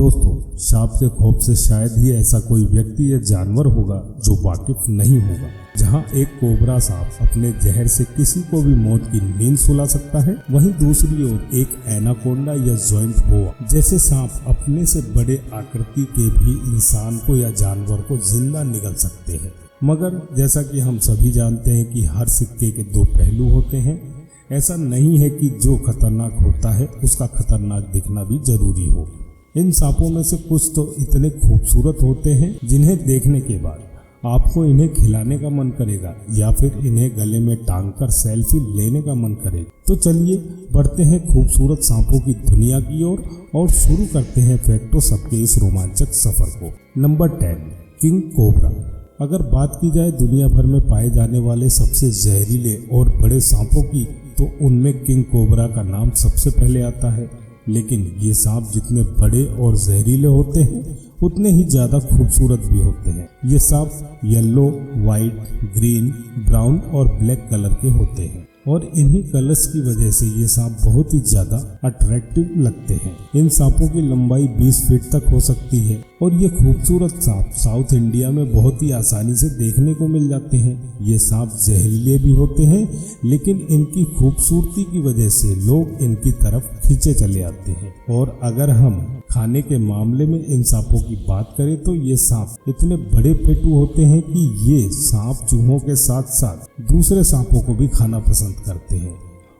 दोस्तों, सांप के खौफ से शायद ही ऐसा कोई व्यक्ति या जानवर होगा जो वाकिफ नहीं होगा। जहां एक कोबरा सांप अपने जहर से किसी को भी मौत की नींद सुला सकता है, वहीं दूसरी ओर एक एनाकोंडा या जॉइंट बोआ जैसे सांप अपने से बड़े आकृति के भी इंसान को या जानवर को जिंदा निगल सकते हैं। मगर जैसा कि हम सभी जानते हैं कि हर सिक्के के दो पहलू होते हैं। ऐसा नहीं है कि जो खतरनाक होता है उसका खतरनाक दिखना भी जरूरी हो। इन सांपों में से कुछ तो इतने खूबसूरत होते हैं जिन्हें देखने के बाद आपको इन्हें खिलाने का मन करेगा या फिर इन्हें गले में टांग कर सेल्फी लेने का मन करेगा। तो चलिए बढ़ते हैं खूबसूरत सांपों की दुनिया की ओर और शुरू करते हैं फैक्टो सबके इस रोमांचक सफर को। Number 10, king cobra. अगर बात की जाए दुनिया भर में पाए जाने वाले सबसे जहरीले और बड़े सांपों की, तो उनमें किंग कोबरा का नाम सबसे पहले आता है। लेकिन ये सांप जितने बड़े और जहरीले होते हैं उतने ही ज़्यादा खूबसूरत भी होते हैं। ये सांप येलो, वाइट, ग्रीन, ब्राउन और ब्लैक कलर के होते हैं और इन्हीं कलर्स की वजह से ये सांप बहुत ही ज़्यादा अट्रैक्टिव लगते हैं। इन सांपों की लंबाई 20 फीट तक हो सकती है और ये खूबसूरत सांप साउथ इंडिया में बहुत ही आसानी से देखने को मिल जाते हैं। ये सांप जहरीले भी होते हैं, लेकिन इनकी खूबसूरती की वजह से लोग इनकी तरफ खींचे चले आते हैं। और अगर हम खाने के मामले में इन सांपों की बात करें तो ये सांप इतने बड़े पेटू होते हैं कि ये सांप चूहों के साथ साथ दूसरे सांपों को भी खाना पसंद करते हैं।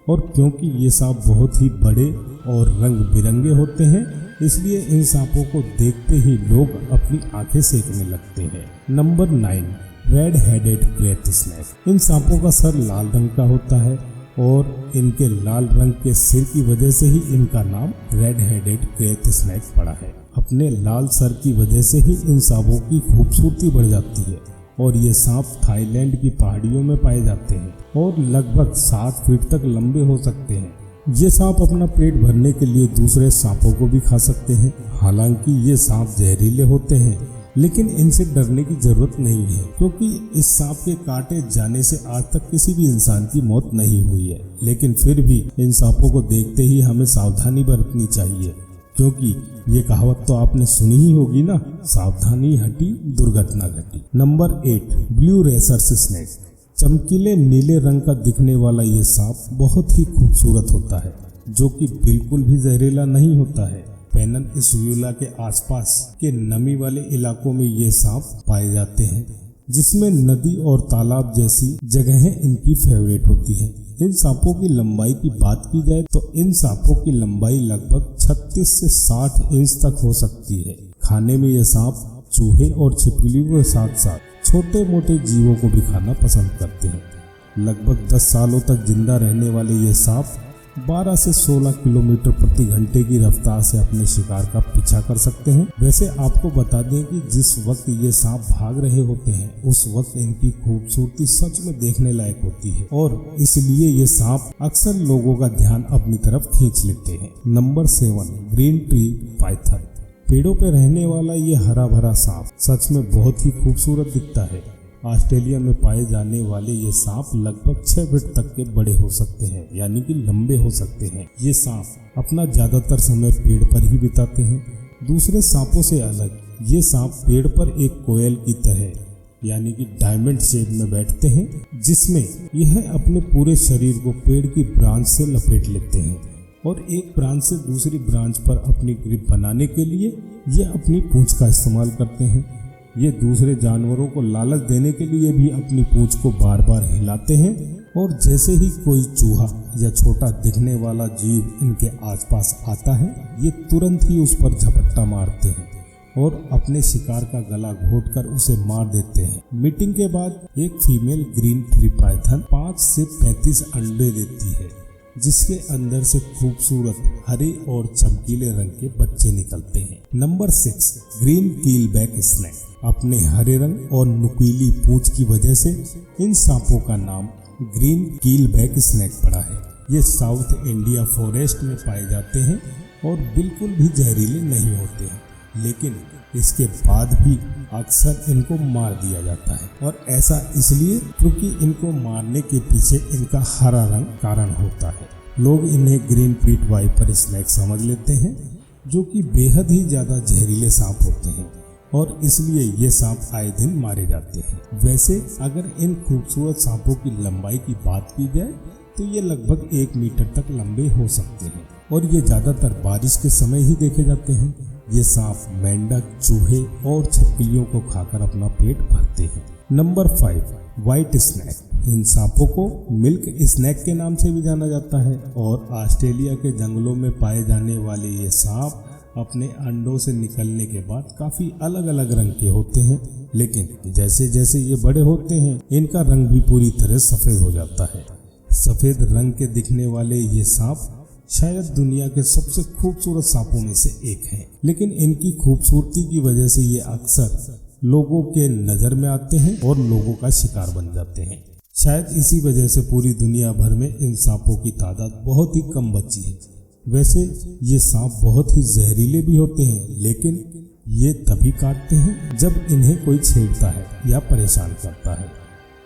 और क्योंकि ये सांप बहुत ही बड़े और रंग बिरंगे होते हैं, इसलिए इन सांपों को देखते ही लोग अपनी आंखें सेकने लगते हैं। Number 9, red headed great snake. इन सांपों का सर लाल रंग का होता है और इनके लाल रंग के सिर की वजह से ही इनका नाम रेड हेडेड ग्रेट स्नेक पड़ा है। अपने लाल सर की वजह से ही इन सांपों की खूबसूरती बढ़ जाती है और ये सांप थाईलैंड की पहाड़ियों में पाए जाते हैं और लगभग 7 फीट तक लंबे हो सकते हैं। ये सांप अपना पेट भरने के लिए दूसरे सांपों को भी खा सकते हैं। हालांकि ये सांप जहरीले होते हैं, लेकिन इनसे डरने की जरूरत नहीं है क्योंकि इस सांप के काटे जाने से आज तक किसी भी इंसान की मौत नहीं हुई है। लेकिन फिर भी इन सांपों को देखते ही हमें सावधानी बरतनी चाहिए, क्योंकि ये कहावत तो आपने सुनी ही होगी ना, सावधानी हटी दुर्घटना घटी। Number 8, blue racers snake. चमकीले नीले रंग का दिखने वाला ये सांप बहुत ही खूबसूरत होता है, जो कि बिल्कुल भी जहरीला नहीं होता है। पेनिनसुला के आसपास के नमी वाले इलाकों में ये सांप पाए जाते हैं, जिसमें नदी और तालाब जैसी जगहें इनकी फेवरेट होती हैं। इन सांपों की लंबाई की बात की जाए तो इन सांपों की लंबाई लगभग 36 से 60 इंच तक हो सकती है। खाने में ये सांप चूहे और छिपकलियों के साथ साथ छोटे मोटे जीवों को भी खाना पसंद करते हैं। लगभग 10 सालों तक जिंदा रहने वाले ये सांप 12 से 16 किलोमीटर प्रति घंटे की रफ्तार से अपने शिकार का पीछा कर सकते हैं। वैसे आपको बता दें कि जिस वक्त ये सांप भाग रहे होते हैं उस वक्त इनकी खूबसूरती सच में देखने लायक होती है और इसलिए ये सांप अक्सर लोगों का ध्यान अपनी तरफ खींच लेते हैं। Number 7, green tree Python. पेड़ों पर रहने वाला ये हरा भरा सांप सच में बहुत ही खूबसूरत दिखता है। ऑस्ट्रेलिया में पाए जाने वाले ये सांप लगभग 6 फीट तक के बड़े हो सकते हैं, यानी कि लंबे हो सकते हैं। ये सांप अपना ज्यादातर समय पेड़ पर ही बिताते हैं। दूसरे सांपों से अलग ये सांप पेड़ पर एक कोयल की तरह यानी कि डायमंड शेप में बैठते हैं, जिसमें यह अपने पूरे शरीर को पेड़ की ब्रांच से लपेट लेते हैं और एक ब्रांच से दूसरी ब्रांच पर अपनी ग्रिप बनाने के लिए ये अपनी पूंछ का इस्तेमाल करते हैं। ये दूसरे जानवरों को लालच देने के लिए भी अपनी पूंछ को बार बार हिलाते हैं और जैसे ही कोई चूहा या छोटा दिखने वाला जीव इनके आसपास आता है, ये तुरंत ही उस पर झपट्टा मारते हैं और अपने शिकार का गला घोंटकर उसे मार देते हैं। मीटिंग के बाद एक फीमेल ग्रीन ट्री पाइथन 5 से 35 अंडे देती है, जिसके अंदर से खूबसूरत हरे और चमकीले रंग के बच्चे निकलते हैं। Number 6, green keelback snake. अपने हरे रंग और नुकीली पूंछ की वजह से इन सांपों का नाम ग्रीन कीलबैक स्नेक पड़ा है। ये साउथ इंडिया फॉरेस्ट में पाए जाते हैं और बिल्कुल भी जहरीले नहीं होते हैं, लेकिन इसके बाद भी अक्सर इनको मार दिया जाता है और ऐसा इसलिए क्योंकि इनको मारने के पीछे इनका हरा रंग कारण होता है। लोग इन्हें ग्रीन पीट वाइपर स्नेक समझ लेते हैं जो कि बेहद ही ज्यादा जहरीले सांप होते हैं और इसलिए ये सांप आए दिन मारे जाते हैं। वैसे अगर इन खूबसूरत सांपों की लंबाई की बात की जाए तो ये लगभग 1 मीटर तक लंबे हो सकते हैं और ये ज्यादातर बारिश के समय ही देखे जाते हैं। ये सांप मेंढक, चूहे और छिपकलियों को खाकर अपना पेट भरते हैं। Number 5, white snake. इन सांपों को मिल्क स्नेक के नाम से भी जाना जाता है और ऑस्ट्रेलिया के जंगलों में पाए जाने वाले ये सांप अपने अंडों से निकलने के बाद काफी अलग अलग रंग के होते हैं, लेकिन जैसे जैसे ये बड़े होते हैं इनका रंग भी पूरी तरह सफेद हो जाता है। सफेद रंग के दिखने वाले ये सांप शायद दुनिया के सबसे खूबसूरत सांपों में से एक हैं, लेकिन इनकी खूबसूरती की वजह से ये अक्सर लोगों के नजर में आते हैं और लोगों का शिकार बन जाते हैं। शायद इसी वजह से पूरी दुनिया भर में इन सांपों की तादाद बहुत ही कम बची है। वैसे ये सांप बहुत ही जहरीले भी होते हैं, लेकिन ये तभी काटते हैं जब इन्हें कोई छेड़ता है या परेशान करता है।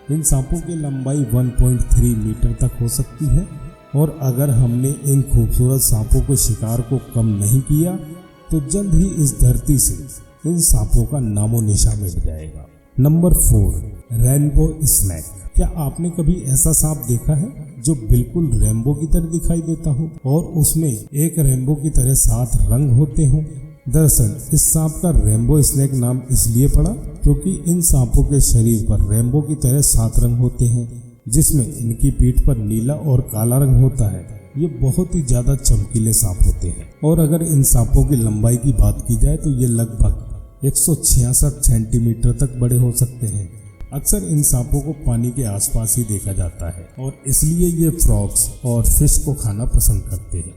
इन सांपों की लंबाई 1.3 मीटर तक हो सकती है और अगर हमने इन खूबसूरत सांपों के शिकार को कम नहीं किया तो जल्द ही इस धरती से इन सांपों का नामो निशान मिट जाएगा। Number 4, rainbow snake. क्या आपने कभी ऐसा सांप देखा है जो बिल्कुल रेनबो की तरह दिखाई देता हो और उसमें एक रेनबो की तरह 7 रंग होते हों? दरअसल इस सांप का रेनबो स्नेक नाम इसलिए पड़ा क्योंकि इन सांपों के शरीर पर रेनबो की तरह 7 रंग होते हैं, जिसमें इनकी पीठ पर नीला और काला रंग होता है। ये बहुत ही ज्यादा चमकीले सांप होते हैं और अगर इन सांपों की लंबाई की बात की जाए तो ये लगभग 166 सेंटीमीटर तक बड़े हो सकते हैं। अक्सर इन सांपों को पानी के आसपास ही देखा जाता है और इसलिए ये फ्रॉग्स और फिश को खाना पसंद करते हैं।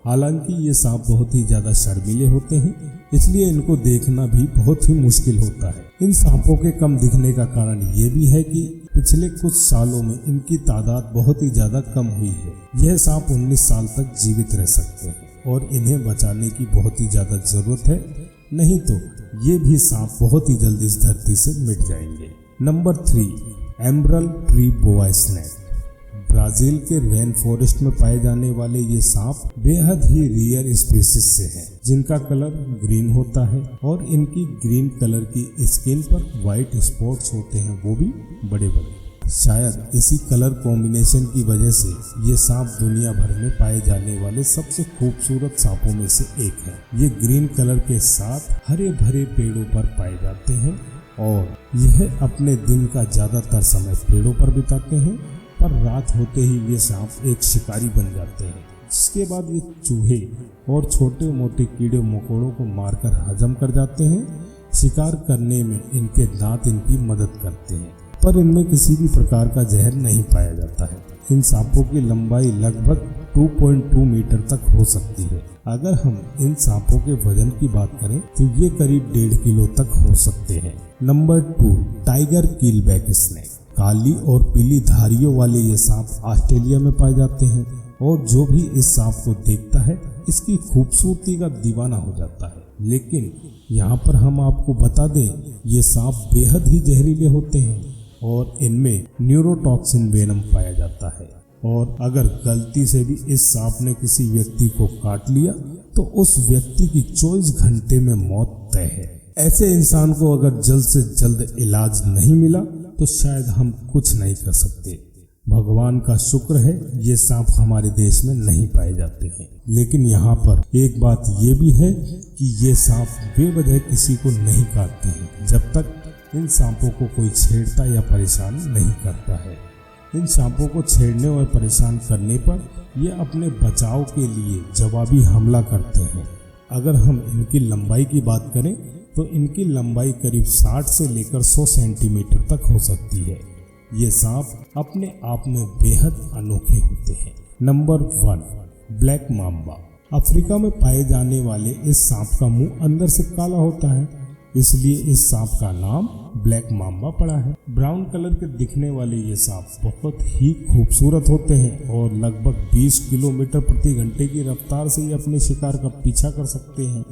हालांकि ये सांप बहुत ही ज्यादा शर्मीले होते हैं, इसलिए इनको देखना भी बहुत ही मुश्किल होता है। इन सांपों के कम दिखने का कारण ये भी है कि पिछले कुछ सालों में इनकी तादाद बहुत ही ज्यादा कम हुई है। यह सांप 19 साल तक जीवित रह सकते हैं और इन्हें बचाने की बहुत ही ज्यादा जरूरत है, नहीं तो ये भी सांप बहुत ही जल्द इस धरती से मिट जाएंगे। नंबर 3, एमरल्ड ट्री बोआ स्नेक। ब्राजील के रेन फॉरेस्ट में पाए जाने वाले ये सांप बेहद ही रेयर स्पीशीज से हैं, जिनका कलर ग्रीन होता है और इनकी ग्रीन कलर की स्किन पर व्हाइट स्पॉट्स होते हैं, वो भी बड़े बड़े। शायद इसी कलर कॉम्बिनेशन की वजह से ये सांप दुनिया भर में पाए जाने वाले सबसे खूबसूरत सांपों में से एक है। ये ग्रीन कलर के साथ हरे भरे पेड़ों पर पाए जाते हैं और यह अपने दिन का ज्यादातर समय पेड़ों पर बिताते हैं, पर रात होते ही ये सांप एक शिकारी बन जाते हैं, जिसके बाद ये चूहे और छोटे मोटे कीड़े मकोड़ों को मारकर हजम कर जाते हैं। शिकार करने में इनके दांत इनकी मदद करते हैं, पर इनमें किसी भी प्रकार का जहर नहीं पाया जाता है। इन सांपों की लंबाई लगभग 2.2 मीटर तक हो सकती है। अगर हम इन सांपों के वजन की बात करें तो ये करीब 1.5 किलो तक हो सकते हैं। Number 2, tiger keelback snake. काली और पीली धारियों वाले ये सांप ऑस्ट्रेलिया में पाए जाते हैं और जो भी इस सांप को देखता है इसकी खूबसूरती का दीवाना हो जाता है। लेकिन यहाँ पर हम आपको बता दें, ये सांप बेहद ही जहरीले होते हैं और इनमें न्यूरोटॉक्सिन वेनम पाया जाता है और अगर गलती से भी इस सांप ने किसी व्यक्ति को काट लिया तो उस व्यक्ति की 24 घंटे में मौत तय है। ऐसे इंसान को अगर जल्द से जल्द इलाज नहीं मिला तो शायद हम कुछ नहीं कर सकते। भगवान का शुक्र है ये सांप हमारे देश में नहीं पाए जाते हैं। लेकिन यहाँ पर एक बात ये भी है कि ये सांप बेवजह किसी को नहीं काटते हैं जब तक इन सांपों को कोई छेड़ता या परेशान नहीं करता है। इन सांपों को छेड़ने और परेशान करने पर ये अपने बचाव के लिए जवाबी हमला करते हैं। अगर हम इनकी लंबाई की बात करें तो इनकी लंबाई करीब 60 से लेकर 100 सेंटीमीटर तक हो सकती है। ये सांप अपने आप में बेहद अनोखे होते हैं। Number 1, black mamba. अफ्रीका में पाए जाने वाले इस सांप का मुंह अंदर से काला होता है, इसलिए इस सांप का नाम ब्लैक माम्बा पड़ा है। ब्राउन कलर के दिखने वाले ये सांप बहुत ही खूबसूरत होते हैं और लगभग 20 किलोमीटर प्रति घंटे की रफ्तार से ये अपने शिकार का पीछा कर सकते हैं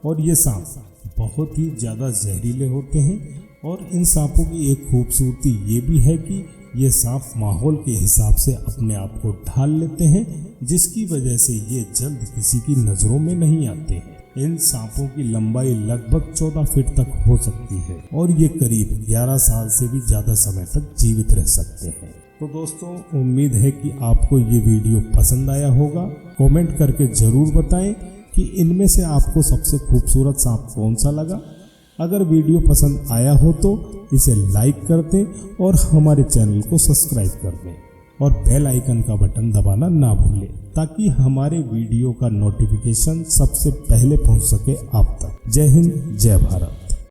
और ये सांप बहुत ही ज़्यादा जहरीले होते हैं। और इन सांपों की एक खूबसूरती ये भी है कि ये सांप माहौल के हिसाब से अपने आप को ढाल लेते हैं, जिसकी वजह से ये जल्द किसी की नज़रों में नहीं आते हैं। इन सांपों की लंबाई लगभग 14 फीट तक हो सकती है और ये करीब 11 साल से भी ज्यादा समय तक जीवित रह सकते हैं। तो दोस्तों, उम्मीद है कि आपको ये वीडियो पसंद आया होगा। कमेंट करके जरूर बताएं कि इनमें से आपको सबसे खूबसूरत सांप कौन सा लगा। अगर वीडियो पसंद आया हो तो इसे लाइक कर दें और हमारे चैनल को सब्सक्राइब कर दें और बेल आइकन का बटन दबाना ना भूलें ताकि हमारे वीडियो का नोटिफिकेशन सबसे पहले पहुंच सके आप तक। जय हिंद, जय भारत।